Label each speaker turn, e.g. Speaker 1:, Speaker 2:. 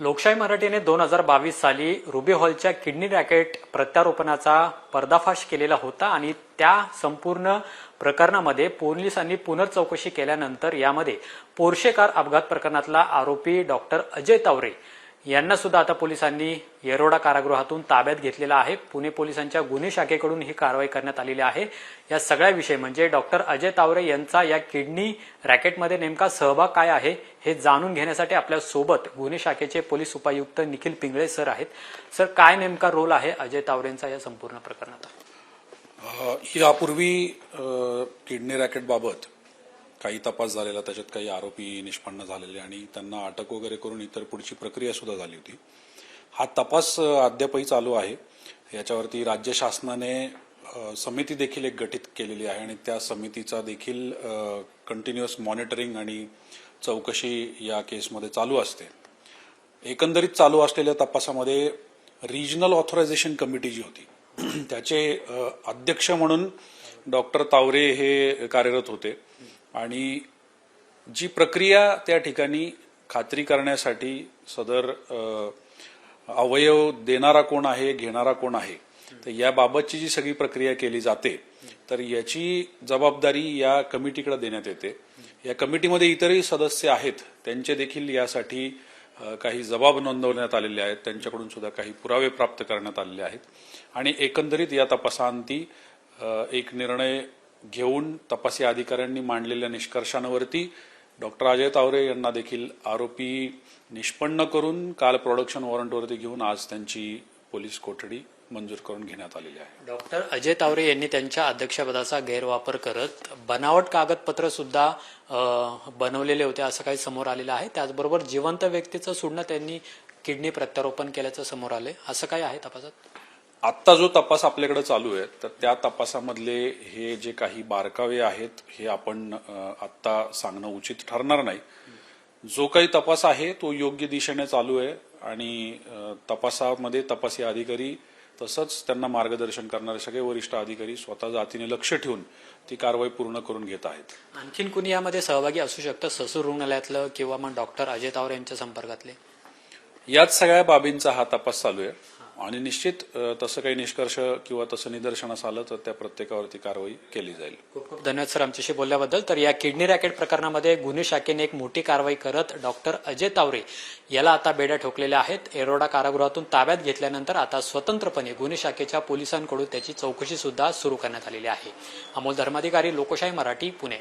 Speaker 1: लोकशाही मराठीने 2022 साली रुबी हॉलच्या किडनी रॅकेट प्रत्यारोपणाचा पर्दाफाश केलेला होता आणि त्या संपूर्ण प्रकरणामध्ये पोलिसांनी पुनर्चौकशी केल्यानंतर यामध्ये पोर्शे कार अपघात प्रकरणातला आरोपी डॉक्टर अजय तावरे यांना सुद्धा आता पोलिसांनी येरोडा कारागृहातून ताब्यात घेतलेला आहे। पुणे पोलिसांच्या गुन्हे शाखेकडून ही कारवाई करण्यात आलेली आहे। या सगळ्या विषय म्हणजे डॉक्टर अजय तावरे यांचा या किडनी रॅकेटमध्ये नेमका सहभाग काय आहे हे जाणून घेण्यासाठी आपल्या सोबत गुन्हे शाखेचे पोलीस उपायुक्त निखिल पिंगळे सर आहेत। सर, काय नेमका रोल आहे अजय तावरेंचा या संपूर्ण प्रकरणात?
Speaker 2: यापूर्वी किडनी रॅकेट बाबत काही तपास झालेला, त्याच्यात काही आरोपी निष्पन्न झालेले आणि त्यांना अटक वगैरे करून इतर पुढची प्रक्रिया सुद्धा झाली होती। हा तपास अद्यापही चालू आहे। याच्यावरती राज्य शासनाने समिती देखील एक गठीत केलेली आहे आणि त्या समितीचा देखील कंटिन्युअस मॉनिटरिंग आणि चौकशी या केसमध्ये चालू असते। एकंदरीत चालू असलेल्या तपासामध्ये रिजनल ऑथरायझेशन कमिटी जी होती त्याचे अध्यक्ष म्हणून डॉक्टर तावरे हे कार्यरत होते आणि जी प्रक्रिया त्या ठिकाणी खात्री करण्यासाठी सदर अवयव देणारा कोण आहे, घेणारा कोण आहे, तर याबाबतची जी सगळी प्रक्रिया केली जाते तर याची जबाबदारी या कमिटीकडे देण्यात येते। या कमिटीमध्ये इतरही सदस्य आहेत, त्यांचे देखील यासाठी काही जबाब नोंदवण्यात आलेले आहेत, त्यांच्याकडून सुद्धा काही पुरावे प्राप्त करण्यात आलेले आहेत आणि एकंदरीत या तपासांती एक निर्णय घेऊन तपासी अधिकाऱ्यांनी मांडलेल्या निष्कर्षांवरती डॉक्टर अजय तावरे यांना देखील आरोपी निष्पन्न करून काल प्रोडक्शन वॉरंटवरती घेऊन आज त्यांची पोलीस कोठडी मंजूर करून घेण्यात आलेली आहे।
Speaker 1: डॉक्टर अजय तावरे यांनी त्यांच्या अध्यक्षपदाचा गैरवापर करत बनावट कागदपत्र सुद्धा बनवलेले होते असं काही समोर आलेलं आहे। त्याचबरोबर जिवंत व्यक्तीचं सुद्धा त्यांनी किडनी प्रत्यारोपण केल्याचं समोर आले, असं काय आहे तपासात?
Speaker 2: आत्ता जो तपास आपल्याकडे चालू आहे तर त्या तपासामधले हे जे काही बारकावे आहेत हे आपण आत्ता सांगणं उचित ठरणार नाही। जो काही तपास आहे तो योग्य दिशेने चालू आहे आणि तपासामध्ये तपासी अधिकारी तसंच त्यांना मार्गदर्शन करणारे सगळे वरिष्ठ अधिकारी स्वतः जातीने लक्ष ठेवून ती कारवाई पूर्ण करून घेत आहेत।
Speaker 1: आणखीन कुणी यामध्ये सहभागी असू शकतं, ससूर रुग्णालयातलं किंवा मग डॉक्टर अजय तावरे यांच्या संपर्कातले?
Speaker 2: याच सगळ्या बाबींचा हा तपास चालू आहे आणि निश्चित तसं काही निष्कर्ष किंवा तसं निदर्शनास आलं तर त्या प्रत्येकावरती कारवाई केली जाईल।
Speaker 1: खूप खूप धन्यवाद सर आमच्याशी बोलल्याबद्दल। तर या किडनी रॅकेट प्रकरणामध्ये गुन्हे शाखेने एक मोठी कारवाई करत डॉक्टर अजय तावरे याला आता बेड्या ठोकलेल्या आहेत। येरोडा कारागृहातून ताब्यात घेतल्यानंतर आता स्वतंत्रपणे गुन्हे शाखेच्या पोलिसांकडून त्याची चौकशी सुद्धा सुरू करण्यात आलेली आहे। अमोल धर्माधिकारी, लोकशाही मराठी, पुणे।